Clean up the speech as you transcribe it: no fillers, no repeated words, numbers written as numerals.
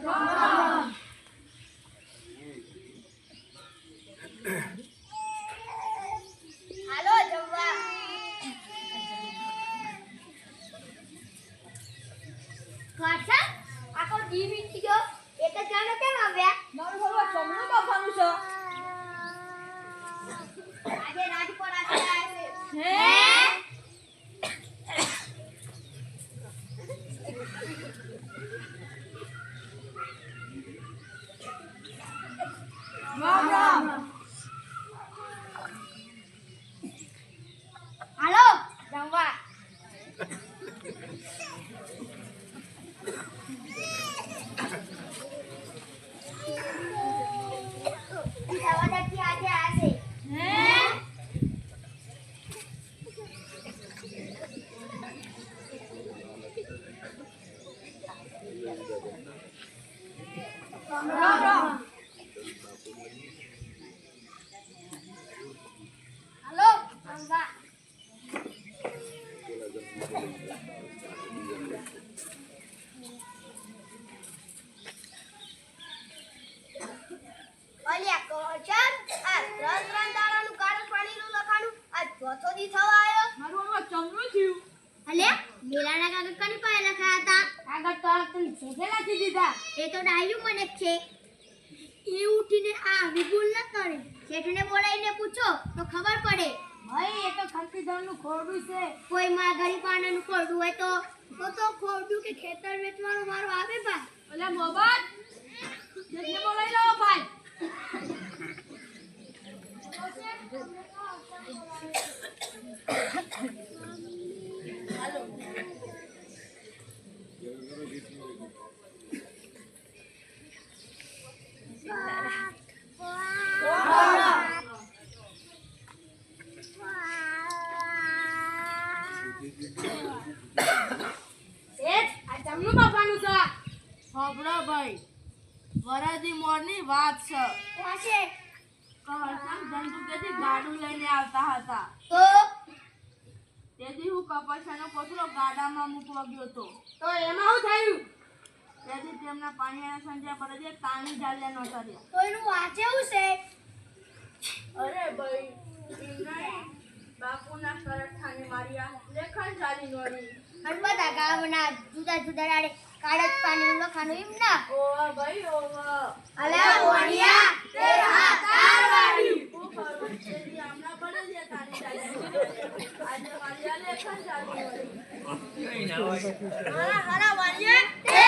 હાલો જમવા કાચા આકો જીવી થયો એક જ જાનો કેમ આવ્યા મારું બોલવા જમણું બાપાનું છે આજે રાજપોર આવ્યા છે હે રામ રામ હાલો જમવા સવાદાથી આજે આશે હે રામ રામ હાલો જમવા અલ્યા કોચન આ ત્રણ દાડાનું કાળા પાણીનું લખાણું આ ચોથો દી થવા આવ્યો મારું બોલવા જમણું થયું અલ્યા મેલાના કાગળ કની પાસે લખાયા હતા કાગળ તો તને છેકે લખી દીધા એ તો ડાયું મને જ છે એ ઉઠીને આ વિગુલ ન કરે શેઠને બોલાવીને પૂછો તો ખબર પડે ભાઈ એ તો ખંતીધરનું ખોરડું છે કોઈ માં ગરીબાણાનું ખોરડું હોય તો ખોરડું કે ખેતર વેચવાનું મારું આવે ભાઈ ઓલા મોબાઈલ જેને બોલાવી લો ભાઈ આ જમણું બાપાનું છે હોબળો ભાઈ વરાદી મોરની વાત છે વાશે કવરસમ ધંધુકેથી ગાડું લઈને આવતા હતા તો તેથી હું કપરસાનો કોથળો ગાડામાં મૂકવા ગયો હતો તો એમાં શું થયું તેથી તેમના પાણીના સંજ્યા પર જે કાણી જાલ્યા નહોતા રહ્યા તો એનું વાંચેવું છે અરે ભાઈ ઇન્દ્રાએ બાપુના કરઠાને માર્યા લેખન ચાલી નોરી અને બધા ગામના જુદા જુદા રાડે કાળજ પાણીનું લખાણું એમ ના ઓવા ભાઈ ઓવા અલા ઓણિયા તે તારવાડી હું ખરું તેથી આમના પડે છે કાણી ચાલ્યા આજે માર્યા લેખન ચાલી નોરી હરા વાલિયા તે